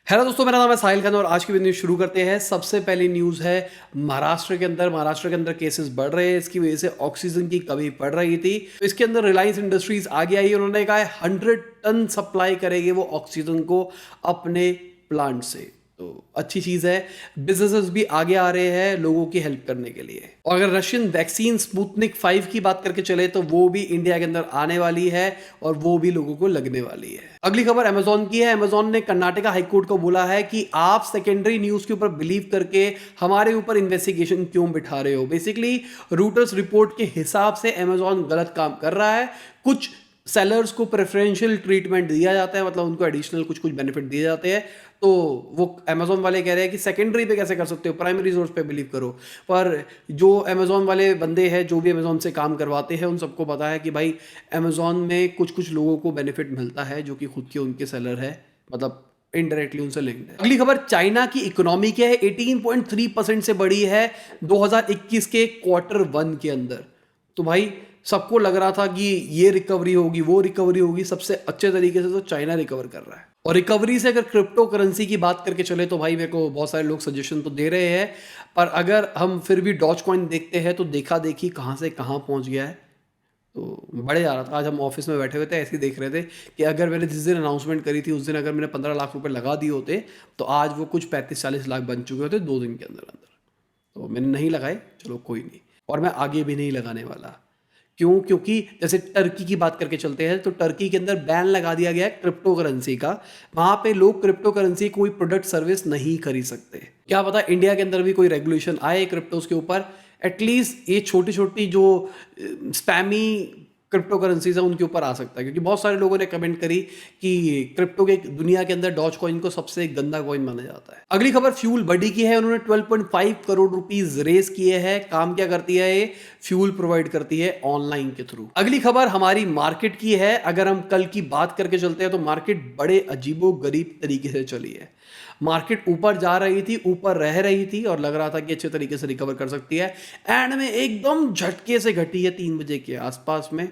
Hello दोस्तों, मेरा नाम है साहिल खान और आज की वीडियो शुरू करते हैं। सबसे पहली न्यूज़ है महाराष्ट्र के अंदर केसेस बढ़ रहे हैं। इसकी वजह से ऑक्सीजन की कमी पड़ रही थी। तो इसके अंदर रिलायंस इंडस्ट्रीज आगे आई। उन्होंने कहा है 100 टन सप्लाई करेगी वो ऑक्सीजन को अपने प्लांट से। तो अच्छी चीज़ है, बिजनेसेस भी आगे आ रहे हैं लोगों की हेल्प करने के लिए। और अगर रशियन वैक्सीन स्पुतनिक 5 की बात करके चले तो वो भी इंडिया के अंदर आने वाली है और वो भी लोगों को लगने वाली है। अगली खबर अमेजोन की है। अमेजोन ने कर्नाटका हाईकोर्ट को बोला है कि आप सेकेंडरी न्यूज के ऊपर बिलीव करके हमारे ऊपर इन्वेस्टिगेशन क्यों बिठा रहे हो। बेसिकली रूटर्स रिपोर्ट के हिसाब से अमेजोन गलत काम कर रहा है। कुछ सेलर्स को प्रेफरेंशियल ट्रीटमेंट दिया जाता है, मतलब उनको एडिशनल कुछ बेनिफिट दिए जाते हैं। तो वो अमेजोन वाले कह रहे हैं कि सेकेंडरी पे कैसे कर सकते हो, प्राइमरी सोर्स पे बिलीव करो। पर जो अमेजोन वाले बंदे हैं, जो भी अमेजोन से काम करवाते हैं, उन सबको पता है कि भाई अमेजोन में कुछ लोगों को बेनिफिट मिलता है जो कि खुद के उनके सेलर है, मतलब इनडायरेक्टली उनसे लिंक्ड है। अगली खबर चाइना की इकोनॉमी क्या है। 18.3% से बढ़ी है 2021 के Q1 के अंदर। तो भाई सबको लग रहा था कि ये रिकवरी होगी, वो रिकवरी होगी। सबसे अच्छे तरीके से तो चाइना रिकवर कर रहा है। और रिकवरी से अगर क्रिप्टो करेंसी की बात करके चले तो भाई मेरे को बहुत सारे लोग सजेशन तो दे रहे हैं, पर अगर हम फिर भी डॉज कॉइन देखते हैं तो देखा देखी कहाँ से कहाँ पहुँच गया है। तो बढ़े जा रहा था। आज हम ऑफिस में बैठे हुए थे, ऐसे ही देख रहे थे कि अगर मैंने जिस दिन अनाउंसमेंट करी थी उस दिन अगर मैंने 15 लाख रुपए लगा दिए होते तो आज वो कुछ 35-40 लाख बन चुके होते 2 दिन के अंदर अंदर। तो मैंने नहीं लगाए, चलो कोई नहीं। और मैं आगे भी नहीं लगाने वाला। क्यों? क्योंकि जैसे टर्की की बात करके चलते हैं तो टर्की के अंदर बैन लगा दिया गया है क्रिप्टो करेंसी का। वहां पे लोग क्रिप्टो करेंसी कोई प्रोडक्ट सर्विस नहीं खरीद सकते। क्या पता इंडिया के अंदर भी कोई रेगुलेशन आए क्रिप्टोज के ऊपर। एटलीस्ट ये छोटी छोटी जो स्पैमी क्रिप्टो करेंसीज है उनके ऊपर आ सकता है। क्योंकि बहुत सारे लोगों ने कमेंट करी कि क्रिप्टो के दुनिया के अंदर डॉज कॉइन को सबसे गंदा कॉइन माना जाता है। अगली खबर फ्यूल बडी की है। उन्होंने 12.5 करोड़ रुपीस रेस किए हैं। काम क्या करती है ये? फ्यूल प्रोवाइड करती है ऑनलाइन के थ्रू। अगली खबर हमारी मार्केट की है। अगर हम कल की बात करके चलते हैं तो मार्केट बड़े अजीबो गरीब तरीके से चली है। मार्केट ऊपर जा रही थी, ऊपर रह रही थी और लग रहा था कि अच्छे तरीके से रिकवर कर सकती है। एंड में एकदम झटके से घटी है 3 बजे के आसपास में।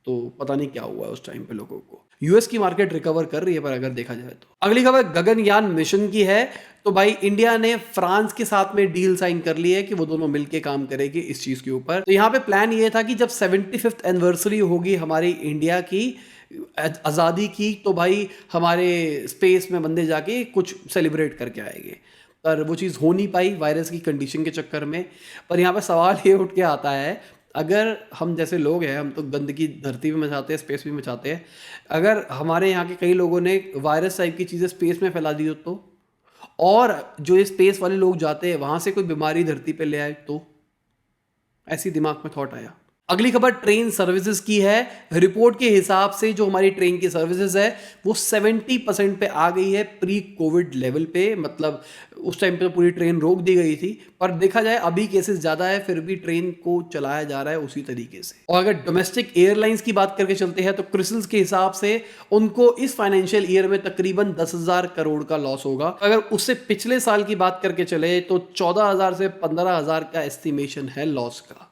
तो पता नहीं क्या हुआ है उस टाइम पे लोगों को। यूएस की मार्केट रिकवर कर रही है पर अगर देखा जाए तो। अगली खबर गगनयान मिशन की है। तो भाई इंडिया ने फ्रांस के साथ में डील साइन कर ली है कि वो दोनों मिलके काम करेंगे इस चीज के ऊपर। तो यहाँ पे प्लान ये था कि जब 75th एनिवर्सरी होगी हमारी इंडिया की आज़ादी की, तो भाई हमारे स्पेस में बंदे जाके कुछ सेलिब्रेट करके आएंगे। पर वो चीज़ हो नहीं पाई वायरस की कंडीशन के चक्कर में। पर यहाँ पे सवाल ये उठ के आता है, अगर हम जैसे लोग हैं, हम तो गंदगी धरती में मचाते हैं, स्पेस में मचाते हैं। अगर हमारे यहाँ के कई लोगों ने वायरस टाइप की चीज़ें स्पेस में फैला दी हो तो, और जो ये स्पेस वाले लोग जाते हैं वहाँ से कोई बीमारी धरती पे ले आए तो, ऐसी दिमाग में थॉट आया। अगली खबर ट्रेन सर्विसेज की है। रिपोर्ट के हिसाब से जो हमारी ट्रेन की सर्विसेज है वो 70% पे आ गई है प्री कोविड लेवल पे। मतलब उस टाइम पे तो पूरी ट्रेन रोक दी गई थी, पर देखा जाए अभी केसेस ज़्यादा है फिर भी ट्रेन को चलाया जा रहा है उसी तरीके से। और अगर डोमेस्टिक एयरलाइंस की बात करके चलते हैं तो क्रिसल्स के हिसाब से उनको इस फाइनेंशियल ईयर में तकरीबन 10,000 करोड़ का लॉस होगा। अगर उससे पिछले साल की बात करके चले तो 14,000 से 15,000 का एस्टिमेशन है लॉस का।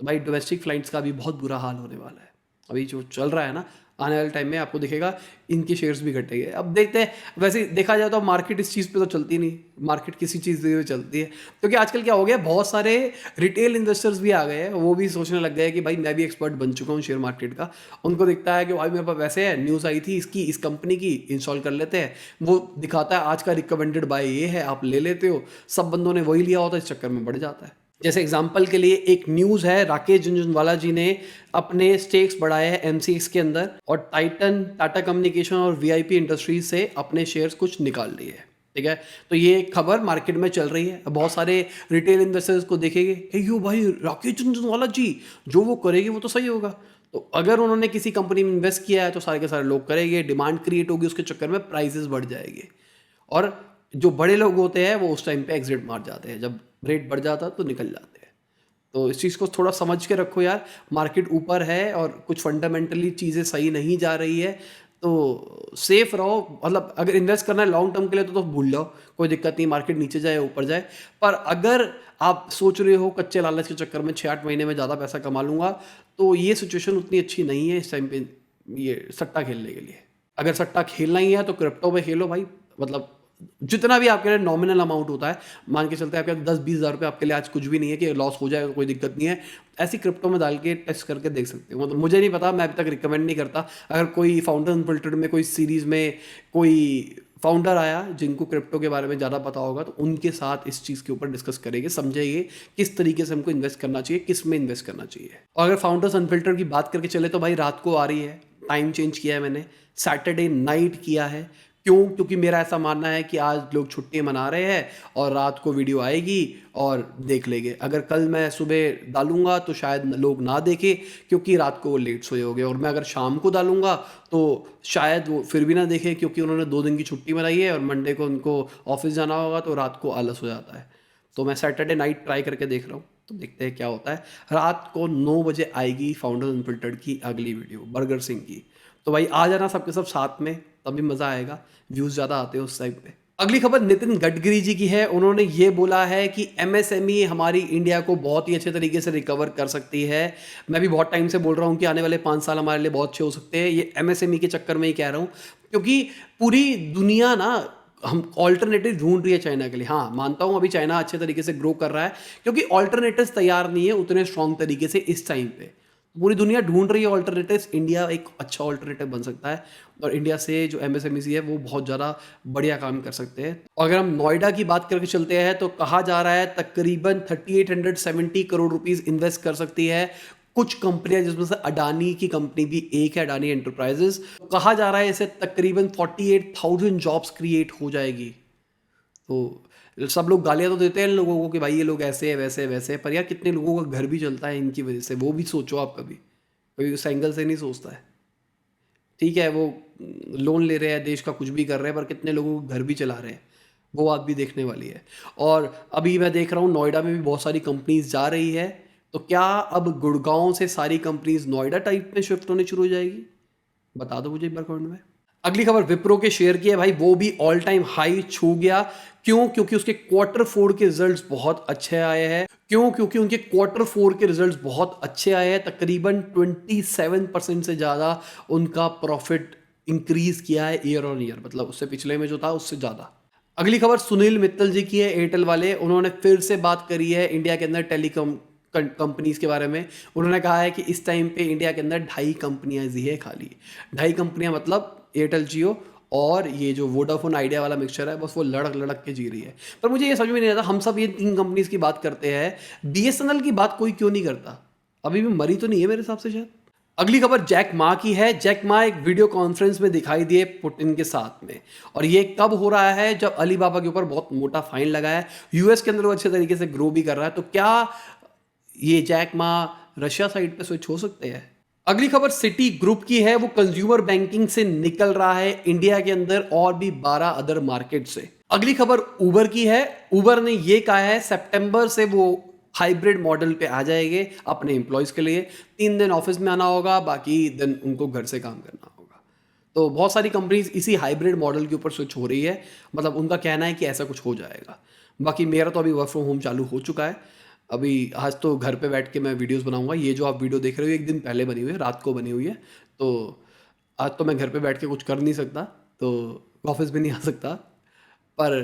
तो भाई डोमेस्टिक फ्लाइट्स का भी बहुत बुरा हाल होने वाला है। अभी जो चल रहा है ना, आने वाले टाइम में आपको दिखेगा इनके शेयर्स भी घटेंगे। अब देखते हैं। वैसे देखा जाए तो मार्केट इस चीज़ पे तो चलती नहीं, मार्केट किसी चीज़ पे चलती है। क्योंकि आजकल क्या हो गया, बहुत सारे रिटेल इन्वेस्टर्स भी आ गए हैं। वो भी सोचने लग गए कि भाई मैं भी एक्सपर्ट बन चुका हूँ शेयर मार्केट का। उनको दिखता है कि भाई मेरे पास पैसे है, न्यूज़ आई थी इसकी, इस कंपनी की, इंस्टॉल कर लेते हैं। वो दिखाता है आज का रिकमेंडेड बाय ये है, आप ले लेते हो। सब बंदों ने वही लिया होता है, इस चक्कर में बढ़ जाता है। जैसे एग्जाम्पल के लिए एक न्यूज़ है, राकेश झुनझुनवाला जी ने अपने स्टेक्स बढ़ाए हैं एमसीएक्स के अंदर और टाइटन, टाटा कम्युनिकेशन और वीआईपी इंडस्ट्रीज से अपने शेयर्स कुछ निकाल लिए हैं। ठीक है, तो ये खबर मार्केट में चल रही है। बहुत सारे रिटेल इन्वेस्टर्स को देखेंगे कि यो भाई राकेश झुनझुनवाला जी जो वो करेगी वो तो सही होगा। तो अगर उन्होंने किसी कंपनी में इन्वेस्ट किया है तो सारे के सारे लोग करेंगे, डिमांड क्रिएट होगी, उसके चक्कर में प्राइसेस बढ़ जाएंगे। और जो बड़े लोग होते हैं वो उस टाइम पे एग्जिट मार जाते हैं, जब रेट बढ़ जाता है तो निकल जाते हैं। तो इस चीज़ को थोड़ा समझ के रखो यार। मार्केट ऊपर है और कुछ फंडामेंटली चीज़ें सही नहीं जा रही है, तो सेफ रहो। मतलब अगर इन्वेस्ट करना है लॉन्ग टर्म के लिए तो भूल जाओ, कोई दिक्कत नहीं, मार्केट नीचे जाए ऊपर जाए। पर अगर आप सोच रहे हो कच्चे लालच के चक्कर में 6-8 महीने में ज़्यादा पैसा कमा लूँगा, तो ये सिचुएशन उतनी अच्छी नहीं है इस टाइम पे ये सट्टा खेलने के लिए। अगर सट्टा खेलना ही है तो क्रिप्टो में खेलो भाई। मतलब जितना भी आपके लिए नॉमिनल अमाउंट होता है, मान के चलते हैं आपके 10-20 हज़ार रुपये आपके लिए आज कुछ भी नहीं है कि लॉस हो जाएगा, कोई दिक्कत नहीं है। ऐसी क्रिप्टो में डाल के टेस्ट करके देख सकते हो। मतलब मुझे नहीं पता, मैं अभी तक रिकमेंड नहीं करता। अगर कोई फाउंडर अनफिल्टर्ड में कोई सीरीज़ में कोई फाउंडर आया जिनको क्रिप्टो के बारे में ज़्यादा पता होगा, तो उनके साथ इस चीज़ के ऊपर डिस्कस करेंगे, समझेंगे किस तरीके से हमको इन्वेस्ट करना चाहिए, किस में इन्वेस्ट करना चाहिए। और अगर फाउंडर्स अनफिल्टर की बात करके चले तो भाई रात को आ रही है, टाइम चेंज किया है मैंने, सैटरडे नाइट किया है। क्यों? क्योंकि मेरा ऐसा मानना है कि आज लोग छुट्टी मना रहे हैं और रात को वीडियो आएगी और देख लेंगे। अगर कल मैं सुबह डालूंगा तो शायद लोग ना देखें क्योंकि रात को वो लेट सोए होंगे, और मैं अगर शाम को डालूंगा तो शायद वो फिर भी ना देखें क्योंकि उन्होंने 2 दिन की छुट्टी मनाई है और मंडे को उनको ऑफिस जाना होगा, तो रात को आलस हो जाता है। तो मैं सैटरडे नाइट ट्राई करके देख रहा हूँ, तो देखते हैं क्या होता है। रात को 9 बजे आएगी फाउंडर अनफिल्टर्ड की अगली वीडियो, बर्गर सिंह की। तो भाई आ जाना सबके सब साथ में, तभी मज़ा आएगा, व्यूज़ ज़्यादा आते हैं उस टाइम पे। अगली खबर नितिन गडकरी जी की है। उन्होंने ये बोला है कि एमएसएमई हमारी इंडिया को बहुत ही अच्छे तरीके से रिकवर कर सकती है। मैं भी बहुत टाइम से बोल रहा हूँ कि आने वाले 5 साल हमारे लिए बहुत अच्छे हो सकते हैं। ये एमएसएमई के चक्कर में ही कह रहा हूँ, क्योंकि पूरी दुनिया ना हम ऑल्टरनेटिव ढूंढ रही है चाइना के लिए। हाँ, मानता हूँ अभी चाइना अच्छे तरीके से ग्रो कर रहा है, क्योंकि ऑल्टरनेटिव्स तैयार नहीं है उतने स्ट्रॉन्ग तरीके से इस टाइम पे। पूरी दुनिया ढूंढ रही है ऑल्टरनेटिव्स, इंडिया एक अच्छा ऑल्टरनेटिव बन सकता है, और इंडिया से जो एमएसएमई है वो बहुत ज़्यादा बढ़िया काम कर सकते हैं। और अगर हम नोएडा की बात करके चलते हैं तो कहा जा रहा है तकरीबन 3870 करोड़ रुपीस इन्वेस्ट कर सकती है कुछ कंपनियां, जिसमें से अडानी की कंपनी भी एक है, अडानी एंटरप्राइजेस। कहा जा रहा है इसे तकरीबन 48,000 जॉब्स क्रिएट हो जाएगी। तो सब लोग गालियां तो देते हैं इन लोगों को कि भाई ये लोग ऐसे है वैसे है वैसे है, पर यार कितने लोगों का घर भी चलता है इनकी वजह से, वो भी सोचो आप। कभी कभी उस एंगल से नहीं सोचता है। ठीक है, वो लोन ले रहे हैं, देश का कुछ भी कर रहे हैं, पर कितने लोगों को घर भी चला रहे हैं, वो बात भी देखने वाली है। और अभी मैं देख रहा हूँ नोएडा में भी बहुत सारी कंपनीज जा रही है, तो क्या अब गुड़गांव से सारी कंपनीज नोएडा टाइप में शिफ्ट होने शुरू हो जाएगी? बता दो मुझे एक बार कमेंट में। अगली खबर विप्रो के शेयर की है भाई, वो भी ऑल टाइम हाई छू गया। क्यों? क्योंकि उसके क्वार्टर 4 के रिजल्ट्स बहुत अच्छे आए हैं। क्यों? क्योंकि उनके क्वार्टर 4 के रिजल्ट्स बहुत अच्छे आए हैं। तकरीबन 27% से ज़्यादा उनका प्रॉफिट इंक्रीज किया है ईयर ऑन ईयर, मतलब उससे पिछले में जो था उससे ज़्यादा। अगली खबर सुनील मित्तल जी की है, एयरटेल वाले। उन्होंने फिर से बात करी है इंडिया के अंदर टेलीकॉम कंपनीज के बारे में। उन्होंने कहा है कि इस टाइम पे इंडिया के अंदर 2.5 कंपनियां ही है, खाली 2.5 कंपनियां, मतलब एयरटेल, जियो और ये जो वोडाफोन आइडिया वाला मिक्सचर है, बस वो लड़क लड़क के जी रही है। पर मुझे ये समझ में नहीं आता, हम सब ये 3 कंपनीज की बात करते हैं, बीएसएनएल की बात कोई क्यों नहीं करता? अभी भी मरी तो नहीं है मेरे हिसाब से शायद। अगली खबर जैक मा की है। जैक मा एक वीडियो कॉन्फ्रेंस में दिखाई दिए पुतिन के साथ में, और ये कब हो रहा है? जब अलीबाबा के ऊपर बहुत मोटा फाइन लगा है, यूएस के अंदर वो अच्छे तरीके से ग्रो भी कर रहा है। तो क्या ये जैक मा रशिया साइड पे स्विच हो सकते हैं? अगली खबर सिटी ग्रुप की है। वो कंज्यूमर बैंकिंग से निकल रहा है इंडिया के अंदर और भी 12 अदर मार्केट से। अगली खबर उबर की है। उबर ने ये कहा है सितंबर से वो हाइब्रिड मॉडल पे आ जाएंगे अपने एम्प्लॉयज के लिए। 3 दिन ऑफिस में आना होगा, बाकी दिन उनको घर से काम करना होगा। तो बहुत सारी कंपनीज इसी हाइब्रिड मॉडल के ऊपर स्विच हो रही है, मतलब उनका कहना है कि ऐसा कुछ हो जाएगा। बाकी मेरा तो अभी वर्क फ्रॉम होम चालू हो चुका है। अभी आज तो घर पे बैठ के मैं वीडियोस बनाऊंगा। ये जो आप वीडियो देख रहे हो एक दिन पहले बनी हुई है, रात को बनी हुई है। तो आज तो मैं घर पे बैठ के कुछ कर नहीं सकता, तो ऑफिस भी नहीं आ सकता। पर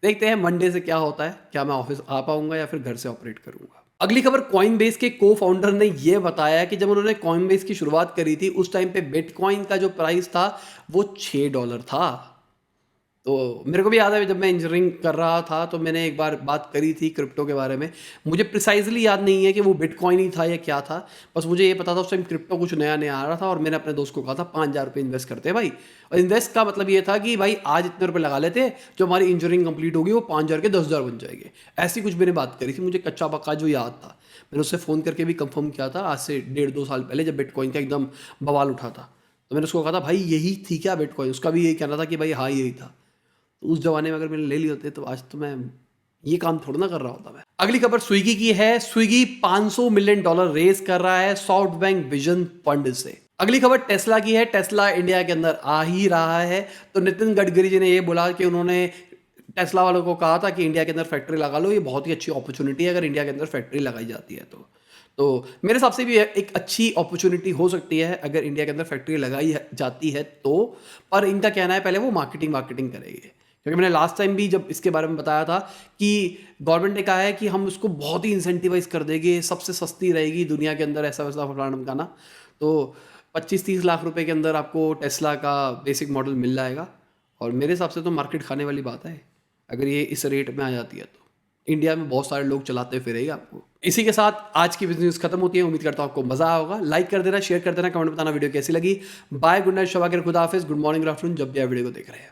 देखते हैं मंडे से क्या होता है, क्या मैं ऑफिस आ पाऊंगा या फिर घर से ऑपरेट करूंगा। अगली खबर कॉइनबेस के को फाउंडर ने यह बताया कि जब उन्होंने कॉइनबेस की शुरुआत करी थी उस टाइम पे बिटकॉइन का जो प्राइस था वो $6 था। तो मेरे को भी याद है जब मैं इंजीनियरिंग कर रहा था तो मैंने एक बार बात करी थी क्रिप्टो के बारे में। मुझे प्रिसाइजली याद नहीं है कि वो बिटकॉइन ही था या क्या था, बस मुझे ये पता था उस टाइम क्रिप्टो कुछ नया नया आ रहा था और मैंने अपने दोस्त को कहा था 5,000 रुपये इन्वेस्ट करते हैं भाई। और इन्वेस्ट का मतलब ये था कि भाई आज इतने रुपये लगा लेते हैं, जो हमारी इंजीनियरिंग कंप्लीट होगी वो 5,000 के 10,000 बन जाएंगे। ऐसी कुछ मैंने बात करी थी, मुझे कच्चा पक्का जो याद था। मैंने उससे फ़ोन करके भी कंफर्म किया था आज से 1.5-2 साल पहले, जब बिटकॉइन का एकदम बवाल उठा था। तो मैंने उसको कहा था भाई यही थी क्या बिटकॉइन? उसका भी यही कहना था कि भाई हाँ यही था। तो उस जमाने में अगर मैंने ले लिए होते तो आज तो मैं ये काम थोड़ा ना कर रहा होता मैं। अगली खबर स्विगी की है। स्विगी $500 मिलियन रेज कर रहा है सॉफ्ट बैंक विजन फंड से। अगली खबर टेस्ला की है। टेस्ला इंडिया के अंदर आ ही रहा है। तो नितिन गडकरी जी ने ये बोला कि उन्होंने टेस्ला वालों को कहा था कि इंडिया के अंदर फैक्ट्री लगा लो, ये बहुत ही अच्छी अपॉर्चुनिटी है अगर इंडिया के अंदर फैक्ट्री लगाई जाती है तो मेरे हिसाब से भी एक अच्छी अपॉर्चुनिटी हो सकती है अगर इंडिया के अंदर फैक्ट्री लगाई जाती है तो। पर इनका कहना है पहले वो मार्केटिंग करेंगे, क्योंकि मैंने लास्ट टाइम भी जब इसके बारे में बताया था कि गवर्नमेंट ने कहा है कि हम उसको बहुत ही इंसेंटिवाइज कर देंगे, सबसे सस्ती रहेगी दुनिया के अंदर, ऐसा वैसा फलाना का ना। तो 25-30 लाख रुपए के अंदर आपको टेस्ला का बेसिक मॉडल मिल जाएगा, और मेरे हिसाब से तो मार्केट खाने वाली बात है अगर ये इस रेट में आ जाती है तो। इंडिया में बहुत सारे लोग चलाते फिरेगा आपको। इसी के साथ आज की बिजनेस न्यूज़ खत्म होती है। उम्मीद करता हूँ आपको मजा आया होगा। लाइक कर देना, शेयर कर देना, कमेंट बताना वीडियो कैसी लगी। बाय, गुड नाइट, शबा, खुदा हाफिज, गुड मॉर्निंग, गुड आफ्टरनून, जब भी आप वीडियो को देख रहे हैं।